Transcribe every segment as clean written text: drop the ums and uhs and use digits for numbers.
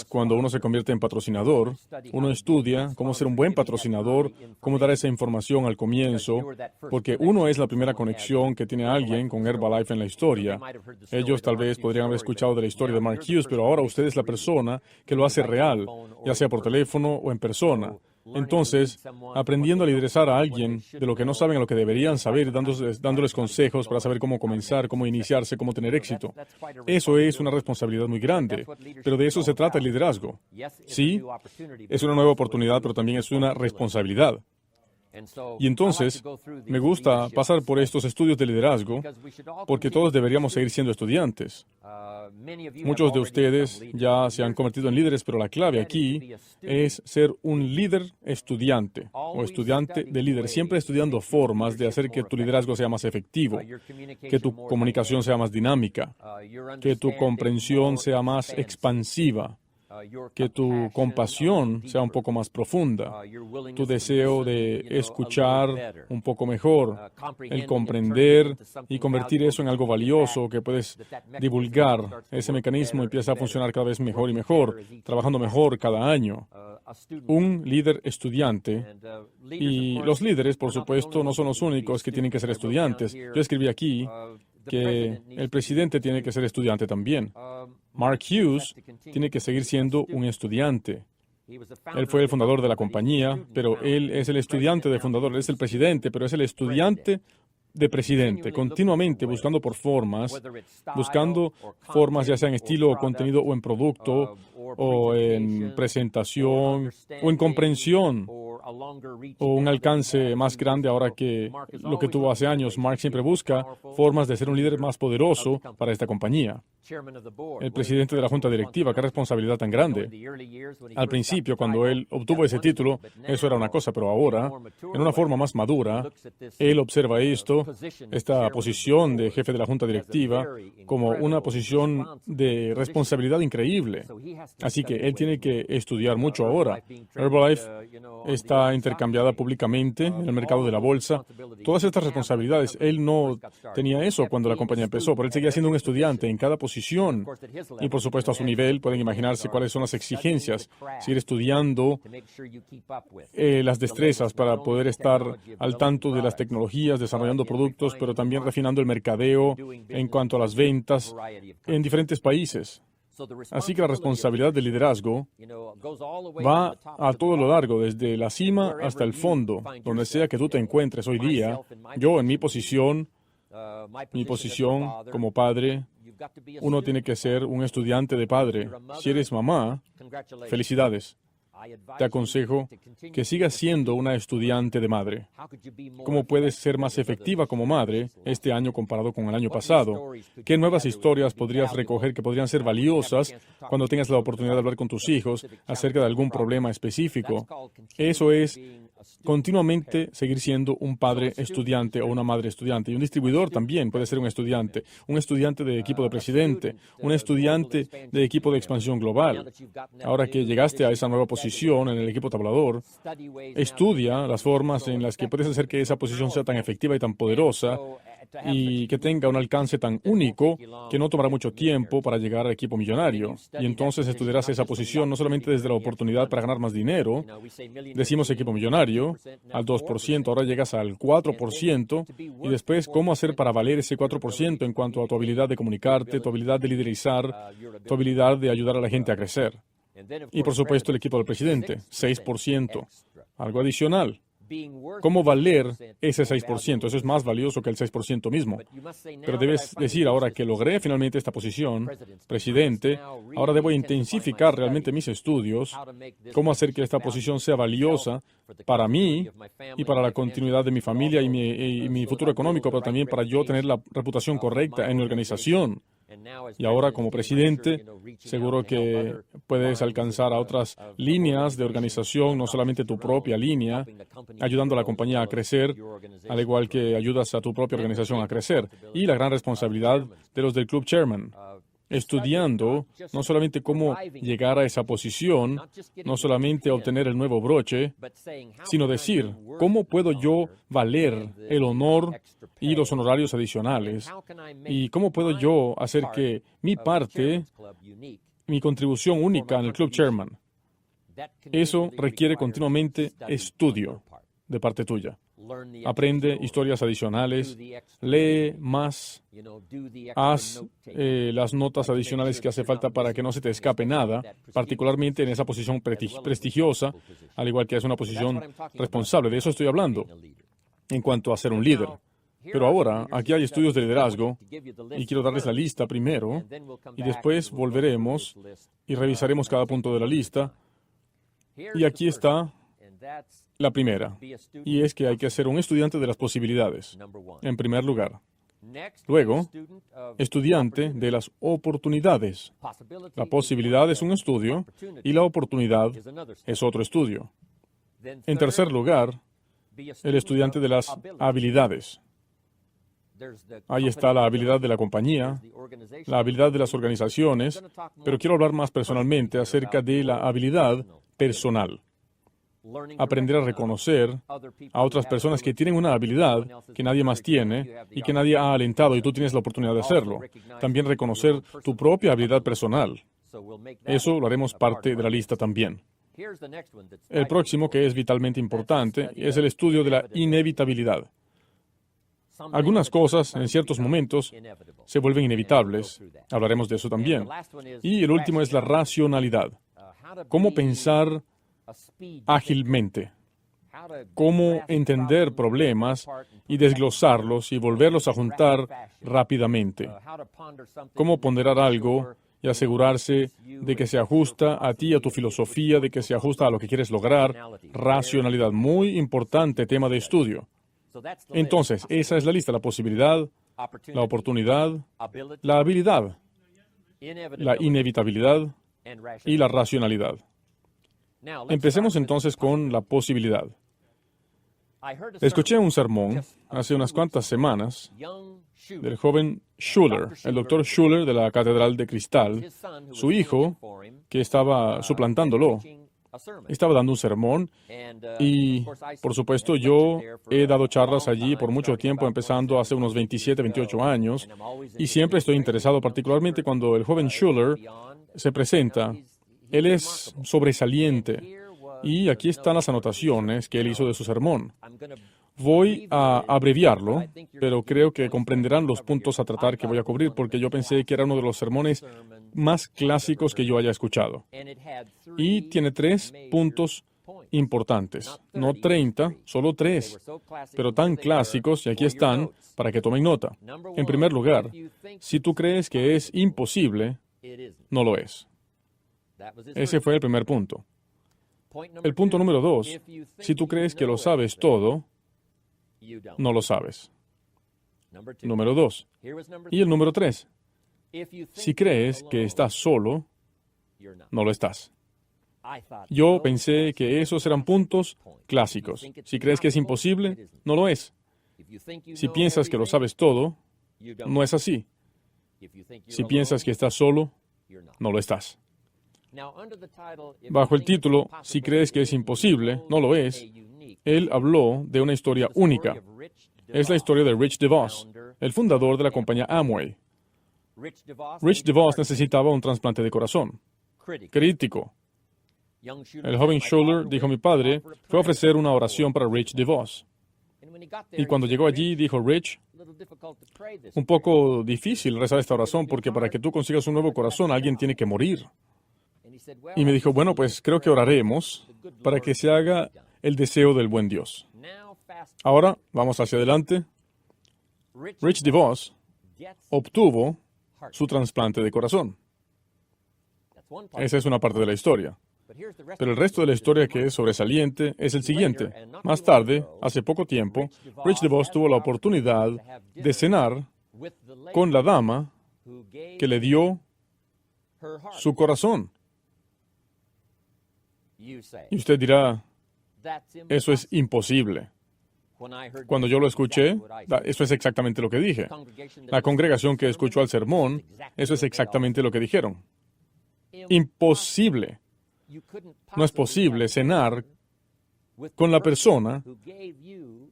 cuando uno se convierte en patrocinador, uno estudia cómo ser un buen patrocinador, cómo dar esa información al comienzo, porque uno es la primera conexión que tiene alguien con Herbalife en la historia. Ellos tal vez podrían haber escuchado de la historia de Mark Hughes, pero ahora usted es la persona que lo hace real, ya sea por teléfono o en persona. Entonces, aprendiendo a liderazar a alguien de lo que no saben a lo que deberían saber, dándoles consejos para saber cómo comenzar, cómo iniciarse, cómo tener éxito. Eso es una responsabilidad muy grande, pero de eso se trata el liderazgo. Sí, es una nueva oportunidad, pero también es una responsabilidad. Y entonces, me gusta pasar por estos estudios de liderazgo porque todos deberíamos seguir siendo estudiantes. Muchos de ustedes ya se han convertido en líderes, pero la clave aquí es ser un líder estudiante o estudiante de líder, siempre estudiando formas de hacer que tu liderazgo sea más efectivo, que tu comunicación sea más dinámica, que tu comprensión sea más expansiva, que tu compasión sea un poco más profunda, tu deseo de escuchar un poco mejor, el comprender y convertir eso en algo valioso que puedes divulgar. Ese mecanismo empieza a funcionar cada vez mejor y mejor, trabajando mejor cada año. Un líder estudiante, y los líderes, por supuesto, no son los únicos que tienen que ser estudiantes. Yo escribí aquí que el presidente tiene que ser estudiante también. Mark Hughes tiene que seguir siendo un estudiante. Él fue el fundador de la compañía, pero él es el estudiante del fundador. Él es el presidente, pero es el estudiante de presidente, continuamente buscando formas ya sea en estilo o contenido o en producto o en presentación o en comprensión o un alcance más grande ahora que lo que tuvo hace años. Mark siempre busca formas de ser un líder más poderoso para esta compañía. El presidente de la junta directiva, qué responsabilidad tan grande. Al principio, cuando él obtuvo ese título, eso era una cosa, pero ahora, en una forma más madura, él observa esta posición de jefe de la junta directiva, como una posición de responsabilidad increíble. Así que él tiene que estudiar mucho ahora. Herbalife está intercambiada públicamente en el mercado de la bolsa. Todas estas responsabilidades, él no tenía eso cuando la compañía empezó, pero él seguía siendo un estudiante en cada posición. Y por supuesto, a su nivel, pueden imaginarse cuáles son las exigencias. Seguir estudiando las destrezas para poder estar al tanto de las tecnologías, desarrollando productos, pero también refinando el mercadeo en cuanto a las ventas en diferentes países. Así que la responsabilidad del liderazgo va a todo lo largo, desde la cima hasta el fondo, donde sea que tú te encuentres hoy día. Yo, en mi posición como padre, uno tiene que ser un estudiante de padre. Si eres mamá, felicidades. Te aconsejo que sigas siendo una estudiante de madre. ¿Cómo puedes ser más efectiva como madre este año comparado con el año pasado? ¿Qué nuevas historias podrías recoger que podrían ser valiosas cuando tengas la oportunidad de hablar con tus hijos acerca de algún problema específico? Eso es continuamente seguir siendo un padre estudiante o una madre estudiante. Y un distribuidor también puede ser un estudiante de equipo de presidente, un estudiante de equipo de expansión global. Ahora que llegaste a esa nueva posición en el equipo tabulador, estudia las formas en las que puedes hacer que esa posición sea tan efectiva y tan poderosa y que tenga un alcance tan único que no tomará mucho tiempo para llegar al equipo millonario. Y entonces estudiarás esa posición no solamente desde la oportunidad para ganar más dinero, decimos equipo millonario, al 2%, ahora llegas al 4%, y después cómo hacer para valer ese 4% en cuanto a tu habilidad de comunicarte, tu habilidad de liderizar, tu habilidad de ayudar a la gente a crecer. Y por supuesto el equipo del presidente, 6%, algo adicional. ¿Cómo valer ese 6%? Eso es más valioso que el 6% mismo. Pero debes decir, ahora que logré finalmente esta posición, presidente, ahora debo intensificar realmente mis estudios, cómo hacer que esta posición sea valiosa para mí y para la continuidad de mi familia y mi futuro económico, pero también para yo tener la reputación correcta en mi organización. Y ahora, como presidente, seguro que puedes alcanzar a otras líneas de organización, no solamente tu propia línea, ayudando a la compañía a crecer, al igual que ayudas a tu propia organización a crecer. Y la gran responsabilidad de los del Club Chairman, estudiando no solamente cómo llegar a esa posición, no solamente obtener el nuevo broche, sino decir, ¿cómo puedo yo valer el honor y los honorarios adicionales? ¿Y cómo puedo yo hacer que mi parte mi contribución única en el Club Chairman. Eso requiere continuamente estudio de parte tuya. Aprende historias adicionales, lee más, haz las notas adicionales que hace falta para que no se te escape nada, particularmente en esa posición prestigiosa, al igual que es una posición responsable. De eso estoy hablando en cuanto a ser un líder. Pero ahora, aquí hay estudios de liderazgo, y quiero darles la lista primero, y después volveremos y revisaremos cada punto de la lista. Y aquí está la primera, y es que hay que ser un estudiante de las posibilidades, en primer lugar. Luego, estudiante de las oportunidades. La posibilidad es un estudio y la oportunidad es otro estudio. En tercer lugar, el estudiante de las habilidades. Ahí está la habilidad de la compañía, la habilidad de las organizaciones, pero quiero hablar más personalmente acerca de la habilidad personal. Aprender a reconocer a otras personas que tienen una habilidad que nadie más tiene y que nadie ha alentado y tú tienes la oportunidad de hacerlo. También reconocer tu propia habilidad personal. Eso lo haremos parte de la lista también. El próximo, que es vitalmente importante, es el estudio de la inevitabilidad. Algunas cosas, en ciertos momentos, se vuelven inevitables. Hablaremos de eso también. Y el último es la racionalidad. Cómo pensar ágilmente. Cómo entender problemas y desglosarlos y volverlos a juntar rápidamente. Cómo ponderar algo y asegurarse de que se ajusta a ti, a tu filosofía, de que se ajusta a lo que quieres lograr. Racionalidad, muy importante tema de estudio. Entonces, esa es la lista: la posibilidad, la oportunidad, la habilidad, la inevitabilidad y la racionalidad. Empecemos entonces con la posibilidad. Escuché un sermón hace unas cuantas semanas del joven Schuller, el doctor Schuller de la Catedral de Cristal. Su hijo, que estaba suplantándolo, estaba dando un sermón y, por supuesto, yo he dado charlas allí por mucho tiempo, empezando hace unos 27, 28 años, y siempre estoy interesado, particularmente cuando el joven Schuller se presenta. Él es sobresaliente, y aquí están las anotaciones que él hizo de su sermón. Voy a abreviarlo, pero creo que comprenderán los puntos a tratar que voy a cubrir, porque yo pensé que era uno de los sermones más clásicos que yo haya escuchado. Y tiene 3 puntos importantes. No 30, solo 3, pero tan clásicos, y aquí están, para que tomen nota. En primer lugar, si tú crees que es imposible, no lo es. Ese fue el primer punto. El punto número 2, si tú crees que lo sabes todo, no lo sabes. Número 2. Y el número 3, si crees que estás solo, no lo estás. Yo pensé que esos eran puntos clásicos. Si crees que es imposible, no lo es. Si piensas que lo sabes todo, no es así. Si piensas que estás solo, no lo estás. Bajo el título, si crees que es imposible, no lo es, él habló de una historia única. Es la historia de Rich DeVos, el fundador de la compañía Amway. Rich DeVos necesitaba un trasplante de corazón. Crítico. El joven Schuller, dijo mi padre, fue a ofrecer una oración para Rich DeVos. Y cuando llegó allí, dijo Rich, un poco difícil rezar esta oración porque para que tú consigas un nuevo corazón, alguien tiene que morir. Y me dijo, bueno, pues creo que oraremos para que se haga el deseo del buen Dios. Ahora, vamos hacia adelante. Rich DeVos obtuvo su trasplante de corazón. Esa es una parte de la historia. Pero el resto de la historia que es sobresaliente es el siguiente. Más tarde, hace poco tiempo, Rich DeVos tuvo la oportunidad de cenar con la dama que le dio su corazón. Y usted dirá, eso es imposible. Cuando yo lo escuché, eso es exactamente lo que dije. La congregación que escuchó el sermón, eso es exactamente lo que dijeron. Imposible. No es posible cenar con la persona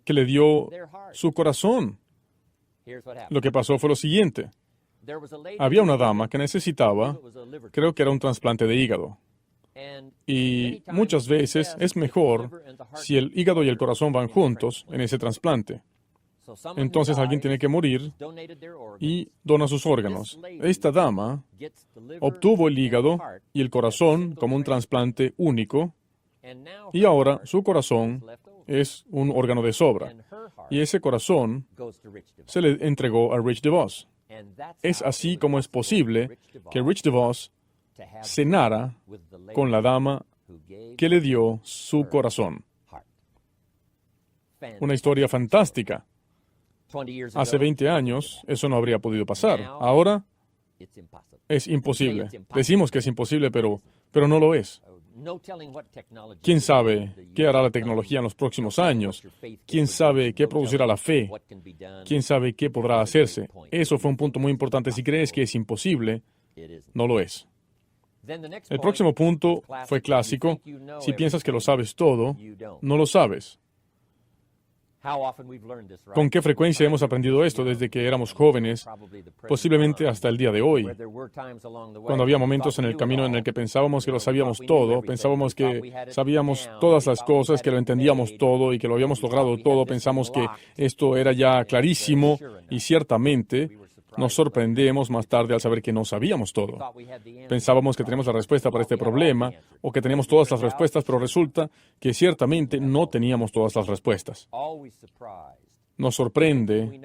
que le dio su corazón. Lo que pasó fue lo siguiente. Había una dama que necesitaba, creo que era un trasplante de hígado. Y muchas veces es mejor si el hígado y el corazón van juntos en ese trasplante. Entonces alguien tiene que morir y dona sus órganos. Esta dama obtuvo el hígado y el corazón como un trasplante único y ahora su corazón es un órgano de sobra. Y ese corazón se le entregó a Rich DeVos. Es así como es posible que Rich DeVos cenara con la dama que le dio su corazón. Una historia fantástica. Hace 20 años eso no habría podido pasar. Ahora es imposible. Decimos que es imposible, pero no lo es. ¿Quién sabe qué hará la tecnología en los próximos años? ¿Quién sabe qué producirá la fe? ¿Quién sabe qué podrá hacerse? Eso fue un punto muy importante. Si crees que es imposible, no lo es. El próximo punto fue clásico. Si piensas que lo sabes todo, no lo sabes. ¿Con qué frecuencia hemos aprendido esto desde que éramos jóvenes, posiblemente hasta el día de hoy? Cuando había momentos en el camino en el que pensábamos que lo sabíamos todo, pensábamos que sabíamos todas las cosas, que lo entendíamos todo y que lo habíamos logrado todo, pensamos que esto era ya clarísimo y ciertamente nos sorprendemos más tarde al saber que no sabíamos todo. Pensábamos que teníamos la respuesta para este problema o que teníamos todas las respuestas, pero resulta que ciertamente no teníamos todas las respuestas. Nos sorprende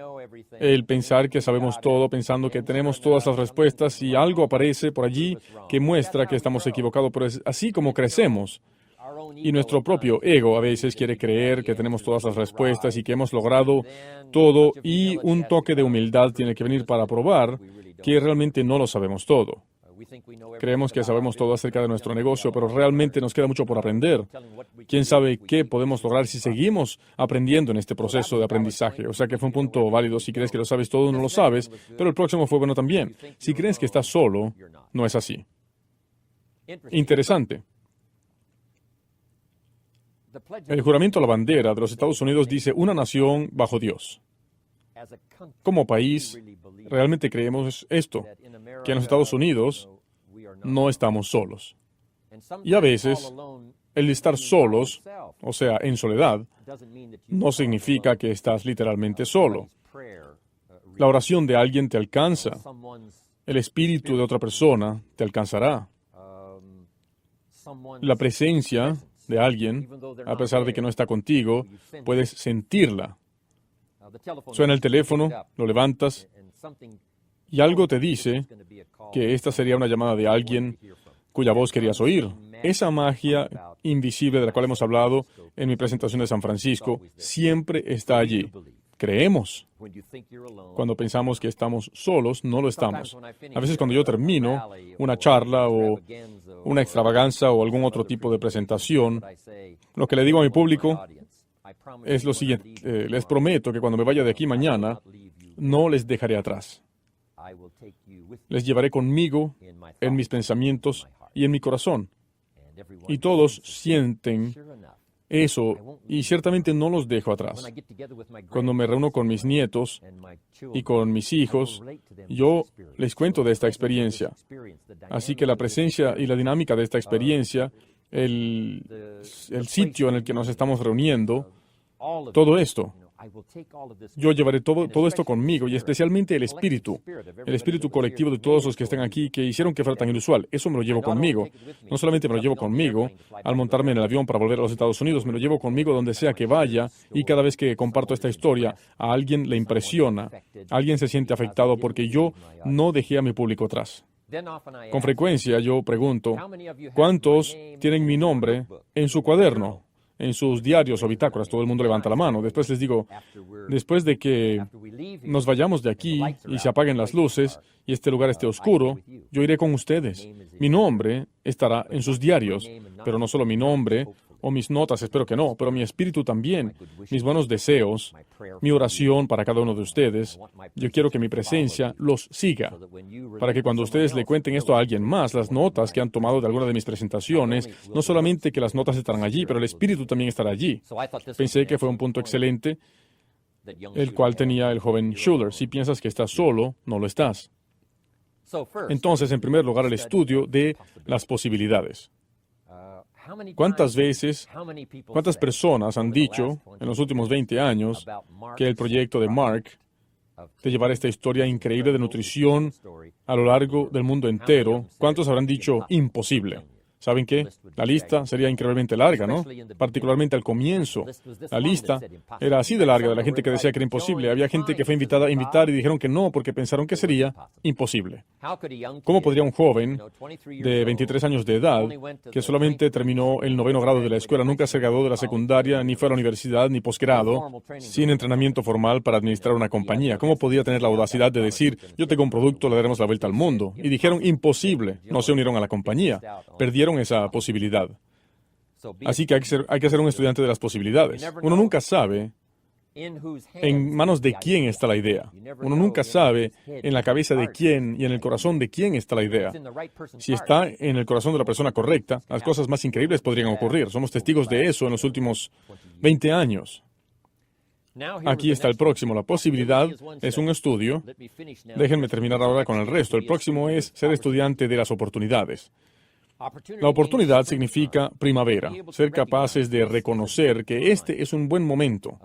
el pensar que sabemos todo, pensando que tenemos todas las respuestas y algo aparece por allí que muestra que estamos equivocados, pero es así como crecemos. Y nuestro propio ego a veces quiere creer que tenemos todas las respuestas y que hemos logrado todo, y un toque de humildad tiene que venir para probar que realmente no lo sabemos todo. Creemos que sabemos todo acerca de nuestro negocio, pero realmente nos queda mucho por aprender. ¿Quién sabe qué podemos lograr si seguimos aprendiendo en este proceso de aprendizaje? O sea que fue un punto válido. Si crees que lo sabes todo, no lo sabes, pero el próximo fue bueno también. Si crees que estás solo, no es así. Interesante. El juramento a la bandera de los Estados Unidos dice una nación bajo Dios. Como país, realmente creemos esto, que en los Estados Unidos no estamos solos. Y a veces, el estar solos, o sea, en soledad, no significa que estás literalmente solo. La oración de alguien te alcanza. El espíritu de otra persona te alcanzará. La presencia de alguien, a pesar de que no está contigo, puedes sentirla. Suena el teléfono, lo levantas y algo te dice que esta sería una llamada de alguien cuya voz querías oír. Esa magia invisible de la cual hemos hablado en mi presentación de San Francisco siempre está allí. Creemos. Cuando pensamos que estamos solos, no lo estamos. A veces cuando yo termino una charla o una extravaganza o algún otro tipo de presentación, lo que le digo a mi público es lo siguiente. Les prometo que cuando me vaya de aquí mañana, no les dejaré atrás. Les llevaré conmigo en mis pensamientos y en mi corazón. Y todos sienten eso, y ciertamente no los dejo atrás. Cuando me reúno con mis nietos y con mis hijos, yo les cuento de esta experiencia. Así que la presencia y la dinámica de esta experiencia, el sitio en el que nos estamos reuniendo, todo esto, yo llevaré todo esto conmigo, y especialmente el espíritu colectivo de todos los que están aquí, que hicieron que fuera tan inusual. Eso me lo llevo conmigo. No solamente me lo llevo conmigo al montarme en el avión para volver a los Estados Unidos, me lo llevo conmigo donde sea que vaya, y cada vez que comparto esta historia, a alguien le impresiona, alguien se siente afectado porque yo no dejé a mi público atrás. Con frecuencia yo pregunto, ¿cuántos tienen mi nombre en su cuaderno, en sus diarios o bitácoras? Todo el mundo levanta la mano. Después les digo, después de que nos vayamos de aquí y se apaguen las luces y este lugar esté oscuro, yo iré con ustedes. Mi nombre estará en sus diarios, pero no solo mi nombre o mis notas, espero que no, pero mi espíritu también, mis buenos deseos, mi oración para cada uno de ustedes. Yo quiero que mi presencia los siga, para que cuando ustedes le cuenten esto a alguien más, las notas que han tomado de alguna de mis presentaciones, no solamente que las notas estarán allí, pero el espíritu también estará allí. Pensé que fue un punto excelente, el cual tenía el joven Schuller. Si piensas que estás solo, no lo estás. Entonces, en primer lugar, el estudio de las posibilidades. ¿Cuántas personas han dicho en los últimos 20 años que el proyecto de Mark de llevar esta historia increíble de nutrición a lo largo del mundo entero, cuántos habrán dicho imposible? ¿Saben qué? La lista sería increíblemente larga, ¿no? Particularmente al comienzo. La lista era así de larga de la gente que decía que era imposible. Había gente que fue invitada a invitar y dijeron que no porque pensaron que sería imposible. ¿Cómo podría un joven de 23 años de edad, que solamente terminó el 9º grado de la escuela, nunca se graduó de la secundaria, ni fue a la universidad, ni posgrado, sin entrenamiento formal para administrar una compañía? ¿Cómo podía tener la audacidad de decir, yo tengo un producto, le daremos la vuelta al mundo? Y dijeron, imposible. No se unieron a la compañía. Perdieron esa posibilidad. Así que hay que ser un estudiante de las posibilidades. Uno nunca sabe en manos de quién está la idea. Uno nunca sabe en la cabeza de quién y en el corazón de quién está la idea. Si está en el corazón de la persona correcta, las cosas más increíbles podrían ocurrir. Somos testigos de eso en los últimos 20 años. Aquí está el próximo. La posibilidad es un estudio. Déjenme terminar ahora con el resto. El próximo es ser estudiante de las oportunidades. La oportunidad significa primavera, ser capaces de reconocer que este es un buen momento.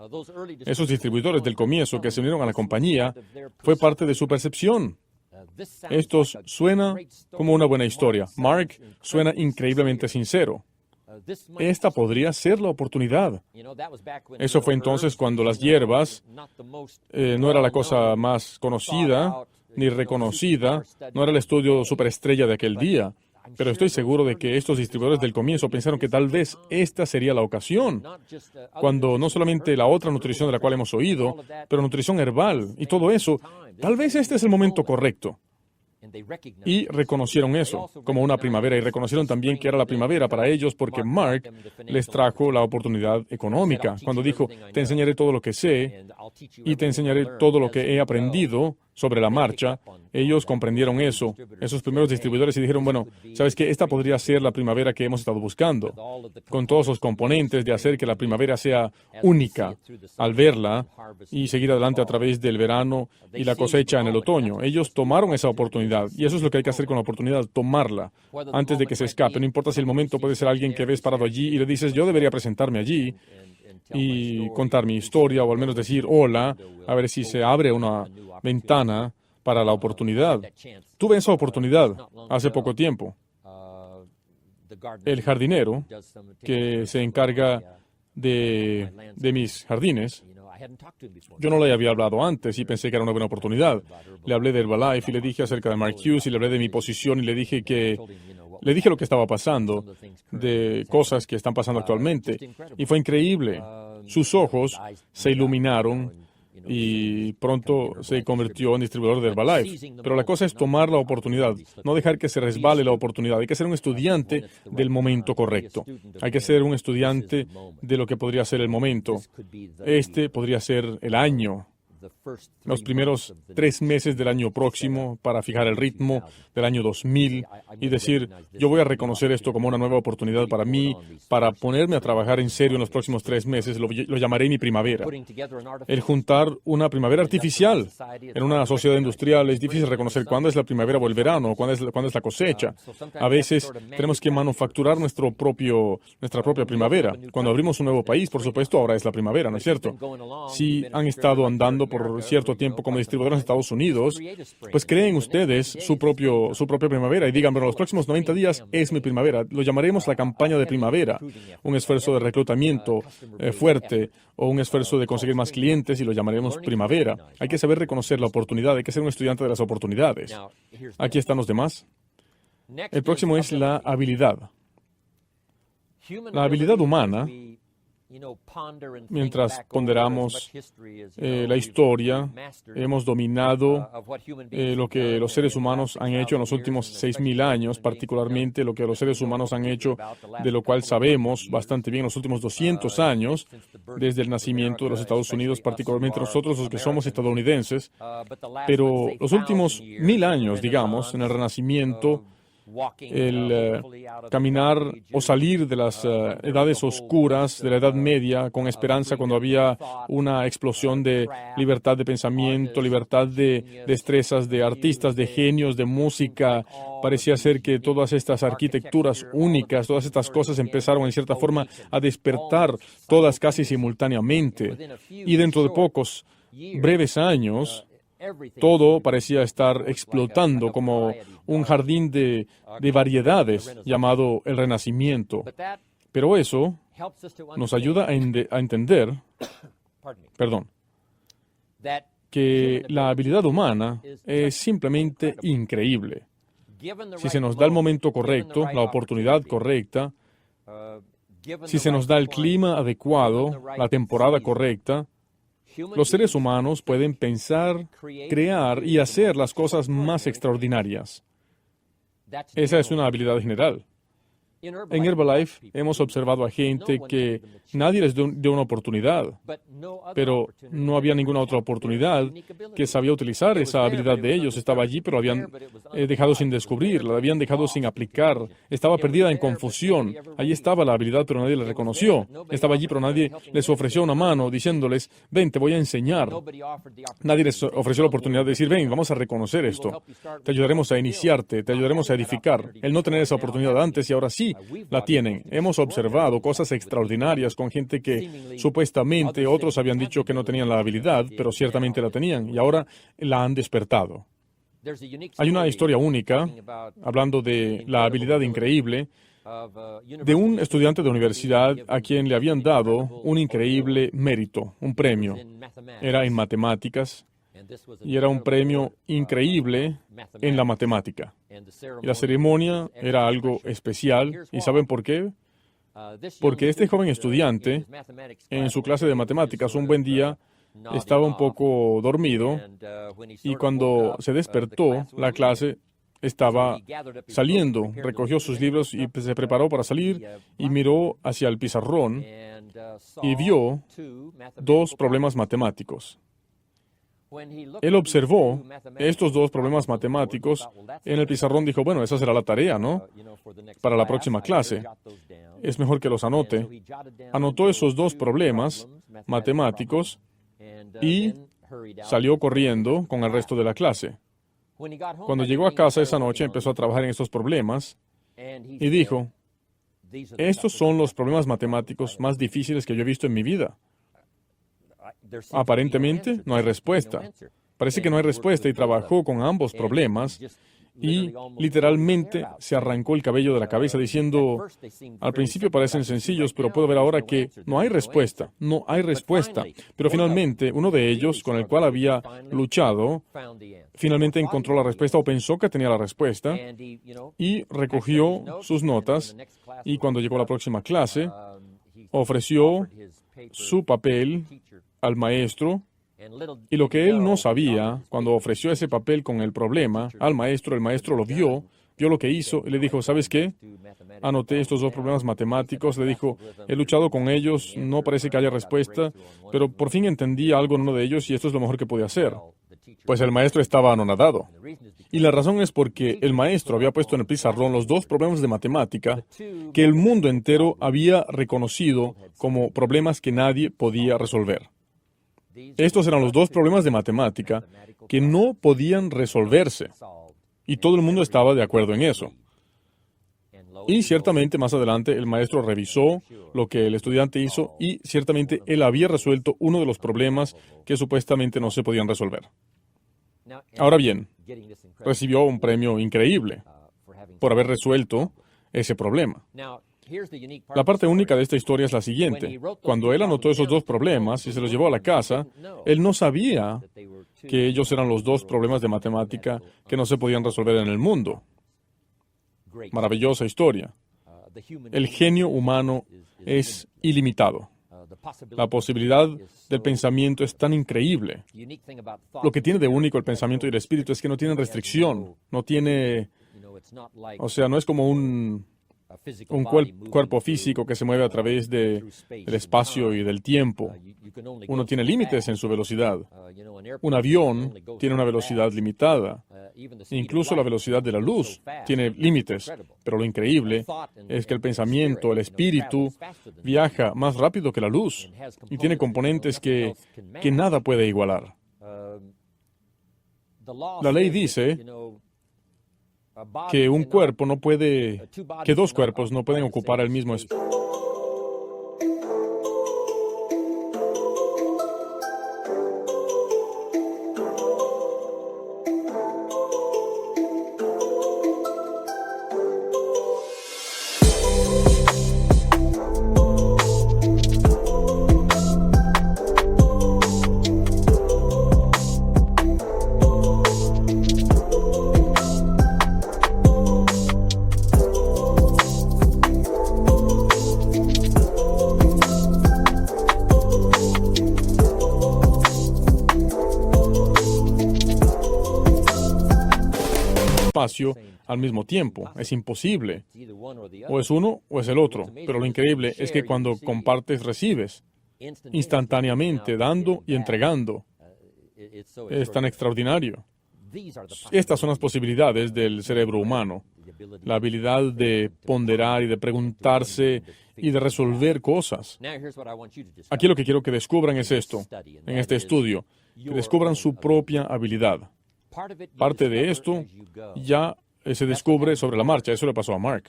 Esos distribuidores del comienzo que se unieron a la compañía fue parte de su percepción. Esto suena como una buena historia. Mark suena increíblemente sincero. Esta podría ser la oportunidad. Eso fue entonces cuando las hierbas no era la cosa más conocida ni reconocida, no era el estudio superestrella de aquel día. Pero estoy seguro de que estos distribuidores del comienzo pensaron que tal vez esta sería la ocasión, cuando no solamente la otra nutrición de la cual hemos oído, pero nutrición herbal y todo eso, tal vez este es el momento correcto. Y reconocieron eso como una primavera, y reconocieron también que era la primavera para ellos porque Mark les trajo la oportunidad económica. Cuando dijo, te enseñaré todo lo que sé y te enseñaré todo lo que he aprendido sobre la marcha, ellos comprendieron eso, esos primeros distribuidores, y dijeron, bueno, ¿sabes qué? Esta podría ser la primavera que hemos estado buscando, con todos los componentes de hacer que la primavera sea única al verla y seguir adelante a través del verano y la cosecha en el otoño. Ellos tomaron esa oportunidad, y eso es lo que hay que hacer con la oportunidad, tomarla antes de que se escape. No importa si el momento puede ser alguien que ves parado allí y le dices, yo debería presentarme allí y contar mi historia, o al menos decir hola, a ver si se abre una ventana para la oportunidad. Tuve esa oportunidad hace poco tiempo. El jardinero que se encarga de mis jardines, yo no le había hablado antes y pensé que era una buena oportunidad. Le hablé de Herbalife y le dije acerca de Mark Hughes y le hablé de mi posición y le dije lo que estaba pasando, de cosas que están pasando actualmente. Y fue increíble. Sus ojos se iluminaron y pronto se convirtió en distribuidor de Herbalife. Pero la cosa es tomar la oportunidad, no dejar que se resbale la oportunidad. Hay que ser un estudiante del momento correcto. Hay que ser un estudiante de lo que podría ser el momento. Este podría ser el año, los primeros 3 meses del año próximo para fijar el ritmo del año 2000 y decir, yo voy a reconocer esto como una nueva oportunidad para mí, para ponerme a trabajar en serio en los próximos 3 meses, lo llamaré mi primavera. El juntar una primavera artificial en una sociedad industrial es difícil reconocer cuándo es la primavera o el verano, cuándo es la cosecha. A veces tenemos que manufacturar nuestra propia primavera. Cuando abrimos un nuevo país, por supuesto, ahora es la primavera, ¿no es cierto? Si han estado andando por cierto tiempo como distribuidores en Estados Unidos, pues creen ustedes su propia primavera y digan, bueno, los próximos 90 días es mi primavera. Lo llamaremos la campaña de primavera, un esfuerzo de reclutamiento fuerte o un esfuerzo de conseguir más clientes y lo llamaremos primavera. Hay que saber reconocer la oportunidad, hay que ser un estudiante de las oportunidades. Aquí están los demás. El próximo es la habilidad. La habilidad humana, mientras ponderamos la historia, hemos dominado lo que los seres humanos han hecho en los últimos 6,000 años, particularmente lo que los seres humanos han hecho, de lo cual sabemos bastante bien en los últimos 200 años, desde el nacimiento de los Estados Unidos, particularmente nosotros los que somos estadounidenses. Pero los últimos 1,000 años, digamos, en el Renacimiento, el caminar o salir de las edades oscuras de la Edad Media con esperanza cuando había una explosión de libertad de pensamiento, libertad de destrezas de artistas, de genios, de música. Parecía ser que todas estas arquitecturas únicas, todas estas cosas empezaron en cierta forma a despertar todas casi simultáneamente. Y dentro de pocos breves años, todo parecía estar explotando como un jardín de variedades llamado el Renacimiento. Pero eso nos ayuda a entender, que la habilidad humana es simplemente increíble. Si se nos da el momento correcto, la oportunidad correcta, si se nos da el clima adecuado, la temporada correcta, los seres humanos pueden pensar, crear y hacer las cosas más extraordinarias. Esa es una habilidad general. En Herbalife hemos observado a gente que nadie les dio una oportunidad, pero no había ninguna otra oportunidad que sabía utilizar esa habilidad de ellos. Estaba allí, pero la habían dejado sin descubrir, la habían dejado sin aplicar. Estaba perdida en confusión. Allí estaba la habilidad, pero nadie la reconoció. Estaba allí, pero nadie les ofreció una mano diciéndoles, ven, te voy a enseñar. Nadie les ofreció la oportunidad de decir, ven, vamos a reconocer esto. Te ayudaremos a iniciarte, te ayudaremos a edificar. El no tener esa oportunidad antes y ahora sí la tienen. Hemos observado cosas extraordinarias con gente que supuestamente otros habían dicho que no tenían la habilidad, pero ciertamente la tenían y ahora la han despertado. Hay una historia única, hablando de la habilidad increíble, de un estudiante de universidad a quien le habían dado un increíble mérito, un premio. Era en matemáticas y era un premio increíble en la matemática. Y la ceremonia era algo especial. ¿Y saben por qué? Porque este joven estudiante, en su clase de matemáticas, un buen día, estaba un poco dormido y cuando se despertó, la clase estaba saliendo. Recogió sus libros y se preparó para salir y miró hacia el pizarrón y vio dos problemas matemáticos. Él observó estos dos problemas matemáticos en el pizarrón. Dijo, bueno, esa será la tarea, ¿no? Para la próxima clase. Es mejor que los anote. Anotó esos dos problemas matemáticos y salió corriendo con el resto de la clase. Cuando llegó a casa esa noche, empezó a trabajar en estos problemas y dijo, estos son los problemas matemáticos más difíciles que yo he visto en mi vida. Aparentemente no hay respuesta. Parece que no hay respuesta y trabajó con ambos problemas y literalmente se arrancó el cabello de la cabeza diciendo, al principio parecen sencillos, pero puedo ver ahora que no hay respuesta, no hay respuesta. Pero finalmente uno de ellos, con el cual había luchado, finalmente encontró la respuesta o pensó que tenía la respuesta y recogió sus notas y cuando llegó a la próxima clase ofreció su papel al maestro, y lo que él no sabía, cuando ofreció ese papel con el problema al maestro, el maestro lo vio lo que hizo y le dijo, ¿sabes qué? Anoté estos dos problemas matemáticos, le dijo, he luchado con ellos, no parece que haya respuesta, pero por fin entendí algo en uno de ellos y esto es lo mejor que pude hacer. Pues el maestro estaba anonadado. Y la razón es porque el maestro había puesto en el pizarrón los dos problemas de matemática que el mundo entero había reconocido como problemas que nadie podía resolver. Estos eran los dos problemas de matemática que no podían resolverse. Y todo el mundo estaba de acuerdo en eso. Y ciertamente más adelante el maestro revisó lo que el estudiante hizo y ciertamente él había resuelto uno de los problemas que supuestamente no se podían resolver. Ahora bien, recibió un premio increíble por haber resuelto ese problema. La parte única de esta historia es la siguiente. Cuando él anotó esos dos problemas y se los llevó a la casa, él no sabía que ellos eran los dos problemas de matemática que no se podían resolver en el mundo. Maravillosa historia. El genio humano es ilimitado. La posibilidad del pensamiento es tan increíble. Lo que tiene de único el pensamiento y el espíritu es que no tienen restricción, no tiene... O sea, no es como un un cuerpo físico que se mueve a través del espacio y del tiempo. Uno tiene límites en su velocidad. Un avión tiene una velocidad limitada. Incluso la velocidad de la luz tiene límites. Pero lo increíble es que el pensamiento, el espíritu, viaja más rápido que la luz y tiene componentes que nada puede igualar. La ley dice que que dos cuerpos no pueden ocupar el mismo espacio. Al mismo tiempo. Es imposible. O es uno o es el otro. Pero lo increíble es que cuando compartes, recibes instantáneamente, dando y entregando. Es tan extraordinario. Estas son las posibilidades del cerebro humano. La habilidad de ponderar y de preguntarse y de resolver cosas. Aquí lo que quiero que descubran es esto, en este estudio, que descubran su propia habilidad. Parte de esto ya se descubre sobre la marcha. Eso le pasó a Mark.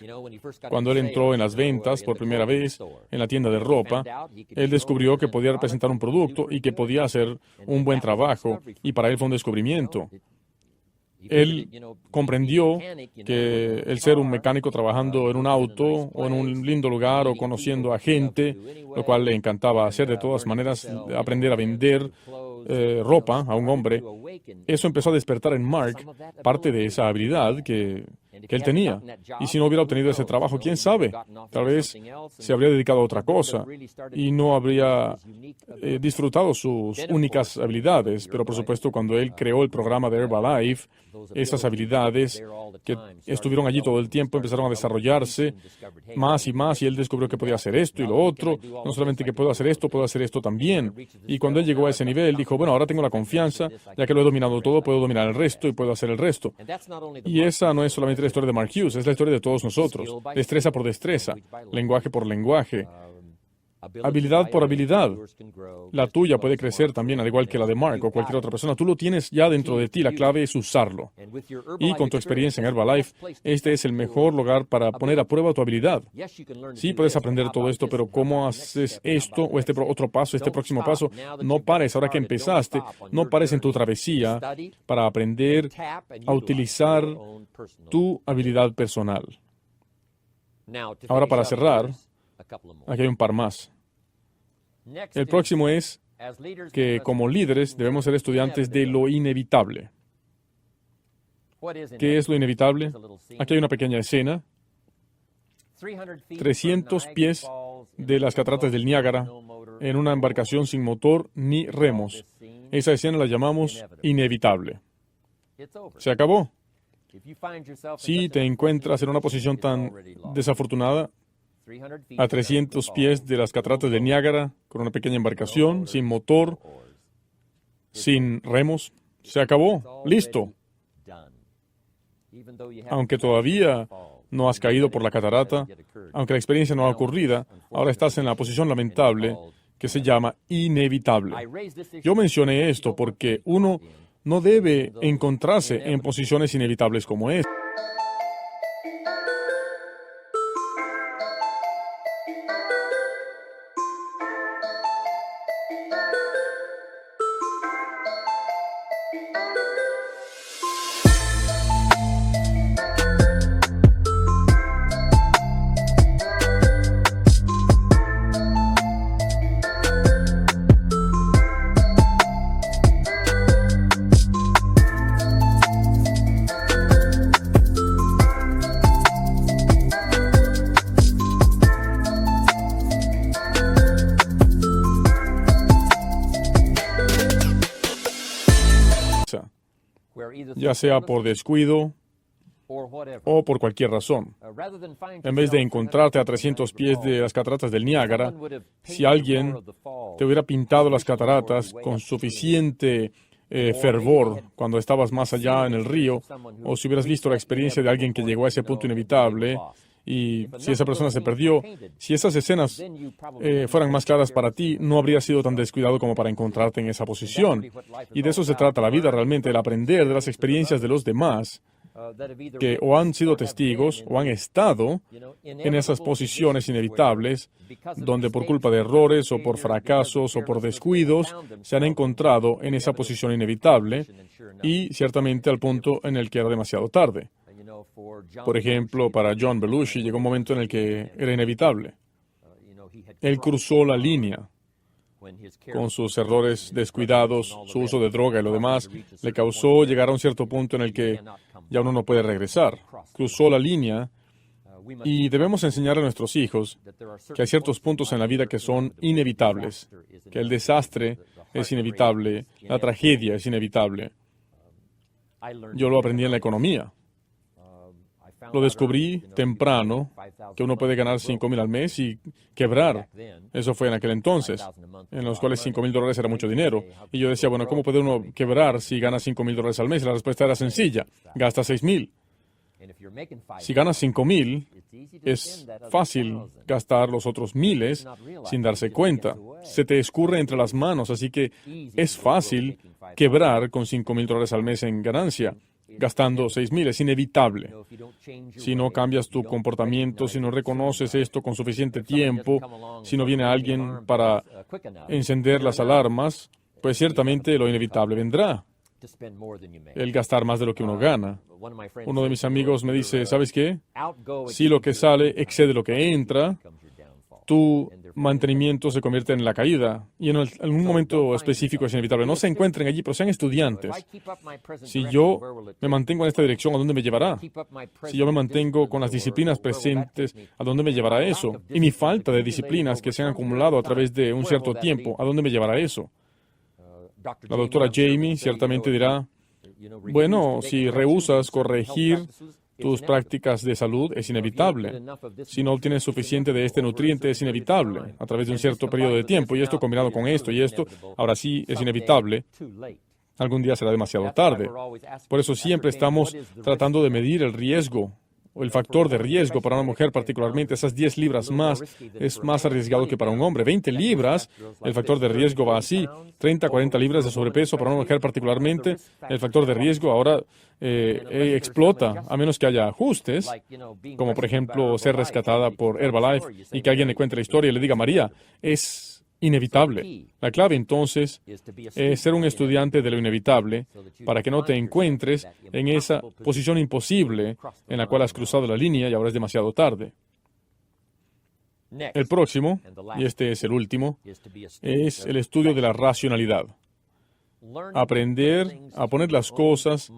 Cuando él entró en las ventas por primera vez en la tienda de ropa, él descubrió que podía representar un producto y que podía hacer un buen trabajo, y para él fue un descubrimiento. Él comprendió que el ser un mecánico trabajando en un auto o en un lindo lugar o conociendo a gente, lo cual le encantaba hacer de todas maneras, aprender a vender ropa a un hombre, eso empezó a despertar en Mark parte de esa habilidad que él tenía. Y si no hubiera obtenido ese trabajo, quién sabe, tal vez se habría dedicado a otra cosa y no habría disfrutado sus únicas habilidades. Pero por supuesto, cuando él creó el programa de Herbalife, esas habilidades que estuvieron allí todo el tiempo empezaron a desarrollarse más y más, y él descubrió que podía hacer esto y lo otro. No solamente que puedo hacer esto también. Y cuando él llegó a ese nivel, dijo, bueno, ahora tengo la confianza, ya que lo he dominado todo, puedo dominar el resto y puedo hacer el resto. Y esa no es solamente la historia de Mark Hughes, es la historia de todos nosotros. Destreza por destreza, lenguaje por lenguaje, habilidad por habilidad. La tuya puede crecer también, al igual que la de Mark o cualquier otra persona. Tú lo tienes ya dentro de ti, la clave es usarlo. Y con tu experiencia en Herbalife, este es el mejor lugar para poner a prueba tu habilidad. Sí, puedes aprender todo esto, pero ¿cómo haces esto o este otro paso, este próximo paso? No pares, ahora que empezaste, no pares en tu travesía para aprender a utilizar tu habilidad personal. Ahora, para cerrar, aquí hay un par más. El próximo es que como líderes debemos ser estudiantes de lo inevitable. ¿Qué es lo inevitable? Aquí hay una pequeña escena. 300 pies de las cataratas del Niágara en una embarcación sin motor ni remos. Esa escena la llamamos inevitable. Se acabó. Si te encuentras en una posición tan desafortunada, a 300 pies de las cataratas del Niágara, con una pequeña embarcación, sin motor, sin remos, se acabó, listo. Aunque todavía no has caído por la catarata, aunque la experiencia no ha ocurrido, ahora estás en la posición lamentable que se llama inevitable. Yo mencioné esto porque uno no debe encontrarse en posiciones inevitables como esta. Ya sea por descuido o por cualquier razón. En vez de encontrarte a 300 pies de las cataratas del Niágara, si alguien te hubiera pintado las cataratas con suficiente fervor cuando estabas más allá en el río, o si hubieras visto la experiencia de alguien que llegó a ese punto inevitable, y si esa persona se perdió, si esas escenas fueran más claras para ti, no habrías sido tan descuidado como para encontrarte en esa posición. Y de eso se trata la vida realmente, el aprender de las experiencias de los demás, que o han sido testigos o han estado en esas posiciones inevitables, donde por culpa de errores o por fracasos o por descuidos se han encontrado en esa posición inevitable y ciertamente al punto en el que era demasiado tarde. Por ejemplo, para John Belushi llegó un momento en el que era inevitable. Él cruzó la línea con sus errores descuidados, su uso de droga y lo demás, le causó llegar a un cierto punto en el que ya uno no puede regresar. Cruzó la línea y debemos enseñar a nuestros hijos que hay ciertos puntos en la vida que son inevitables, que el desastre es inevitable, la tragedia es inevitable. Yo lo aprendí en la economía. Lo descubrí temprano, que uno puede ganar $5,000 al mes y quebrar. Eso fue en aquel entonces, en los cuales $5,000 era mucho dinero. Y yo decía, bueno, ¿cómo puede uno quebrar si gana $5,000 al mes? Y la respuesta era sencilla, gasta $6,000. Si ganas 5,000, es fácil gastar los otros miles sin darse cuenta. Se te escurre entre las manos, así que es fácil quebrar con $5,000 al mes en ganancia, gastando 6,000. Es inevitable. Si no cambias tu comportamiento, si no reconoces esto con suficiente tiempo, si no viene alguien para encender las alarmas, pues ciertamente lo inevitable vendrá. El gastar más de lo que uno gana. Uno de mis amigos me dice, ¿sabes qué? Si lo que sale excede lo que entra, tu mantenimiento se convierte en la caída. Y en un momento específico es inevitable. No se encuentren allí, pero sean estudiantes. Si yo me mantengo en esta dirección, ¿a dónde me llevará? Si yo me mantengo con las disciplinas presentes, ¿a dónde me llevará eso? Y mi falta de disciplinas que se han acumulado a través de un cierto tiempo, ¿a dónde me llevará eso? La doctora Jamie ciertamente dirá, bueno, si rehusas corregir tus prácticas de salud, es inevitable. Si no obtienes suficiente de este nutriente, es inevitable a través de un cierto periodo de tiempo. Y esto combinado con esto y esto, ahora sí es inevitable. Algún día será demasiado tarde. Por eso siempre estamos tratando de medir el riesgo o el factor de riesgo para una mujer particularmente. Esas 10 libras más es más arriesgado que para un hombre. 20 libras, el factor de riesgo va así. 30, 40 libras de sobrepeso para una mujer particularmente, el factor de riesgo ahora explota, a menos que haya ajustes, como por ejemplo ser rescatada por Herbalife y que alguien le cuente la historia y le diga, María, es inevitable. La clave entonces es ser un estudiante de lo inevitable para que no te encuentres en esa posición imposible en la cual has cruzado la línea y ahora es demasiado tarde. El próximo, y este es el último, es el estudio de la racionalidad. Aprender a poner las cosas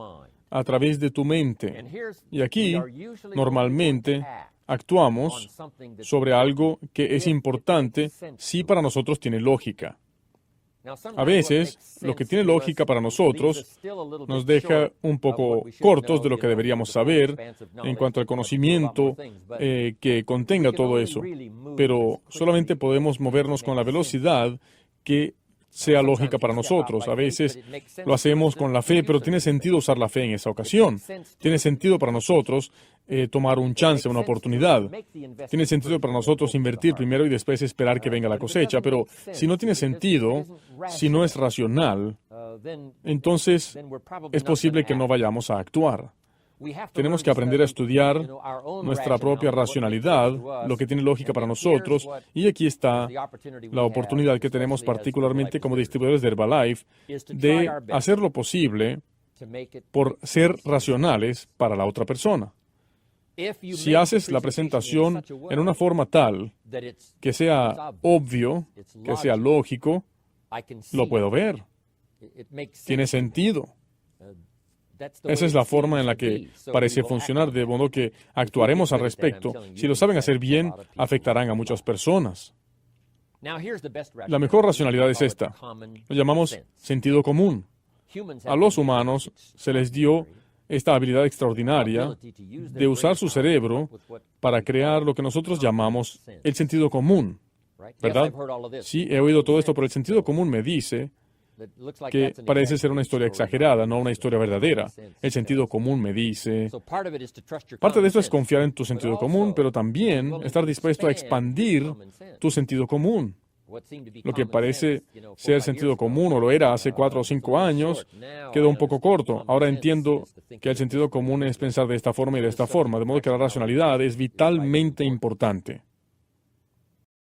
a través de tu mente. Y aquí, normalmente, actuamos sobre algo que es importante si para nosotros tiene lógica. A veces, lo que tiene lógica para nosotros nos deja un poco cortos de lo que deberíamos saber en cuanto al conocimiento que contenga todo eso. Pero solamente podemos movernos con la velocidad que sea lógica para nosotros. A veces lo hacemos con la fe, pero tiene sentido usar la fe en esa ocasión. Tiene sentido para nosotros tomar un chance, una oportunidad. Tiene sentido para nosotros invertir primero y después esperar que venga la cosecha, pero si no tiene sentido, si no es racional, entonces es posible que no vayamos a actuar. Tenemos que aprender a estudiar nuestra propia racionalidad, lo que tiene lógica para nosotros, y aquí está la oportunidad que tenemos particularmente como distribuidores de Herbalife de hacer lo posible por ser racionales para la otra persona. Si haces la presentación en una forma tal que sea obvio, que sea lógico, lo puedo ver. Tiene sentido. Esa es la forma en la que parece funcionar, de modo que actuaremos al respecto. Si lo saben hacer bien, afectarán a muchas personas. La mejor racionalidad es esta. Lo llamamos sentido común. A los humanos se les dio esta habilidad extraordinaria de usar su cerebro para crear lo que nosotros llamamos el sentido común, ¿verdad? Sí, he oído todo esto, pero el sentido común me dice que parece ser una historia exagerada, no una historia verdadera. El sentido común me dice... Parte de esto es confiar en tu sentido común, pero también estar dispuesto a expandir tu sentido común. Lo que parece ser sentido común, o lo era hace 4 o 5 años, quedó un poco corto. Ahora entiendo que el sentido común es pensar de esta forma y de esta forma, de modo que la racionalidad es vitalmente importante.